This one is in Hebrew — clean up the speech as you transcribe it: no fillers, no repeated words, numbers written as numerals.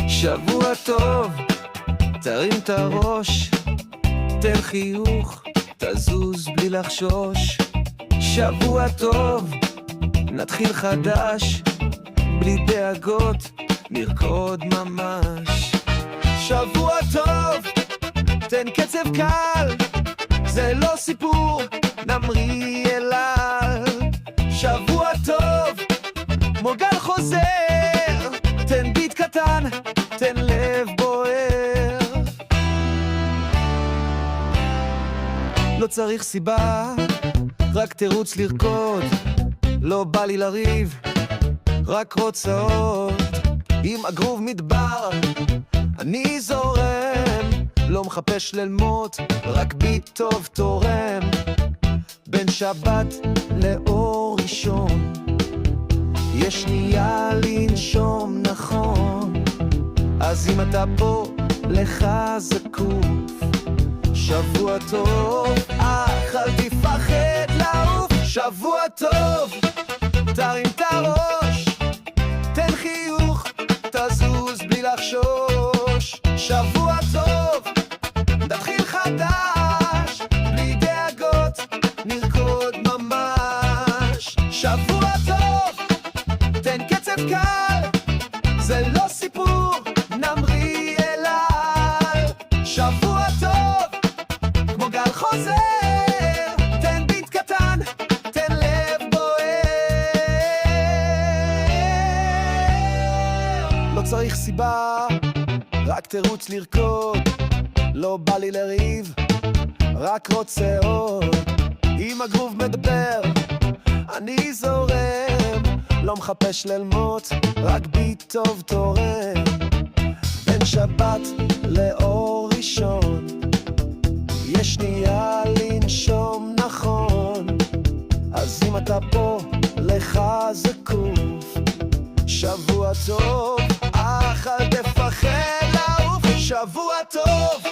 שבוע טוב, תרים את הראש, תן חיוך, תזוז בלי לחשוש. שבוע טוב, נתחיל חדש, בלי דאגות, נרקוד ממש. שבוע טוב, תן קצב קל, זה לא סיפור, נמריא אליו. שבוע טוב, כמו גל חוזר, תן ביט קטן, תן לב בוער. לא צריך סיבה, רק תירוץ לרקוד. לא בא לי לריב, רק רוצה עוד. עם אגרוב מדבר, אני זורם. לא מחפש ללמוד, רק ביט טוב תורם. בין שבת לאור ראשון, יש שנייה לנשום נכון. אז אם אתה פה, לך זקוף. שבוע טוב, אך אל תפחד לעוף. שבוע טוב, תרים את הראש, תן חיוך, תזוז בלי לחשוש. שבוע טוב, נתחיל חדש, בלי דאגות, נרקוד ממש. שבוע טוב, תן קצב קל, זה לא סיפור, נמריא אליו. שבוע טוב, כמו גל חוזר, תן ביט קטן, תן לב בוער. לא צריך סיבה, רק תירוץ לרקוד. לא בא לי לריב, רק רוצה עוד. אם הגרוב מדבר, אני זורם. לא מחפש ללמוד, רק ביט טוב תורם. בין שבת לאור ראשון, יש שנייה לנשום נכון. אז אם אתה פה, לך זקוף. שבוע טוב, אך אל תפחד לעוף. שבוע טוב,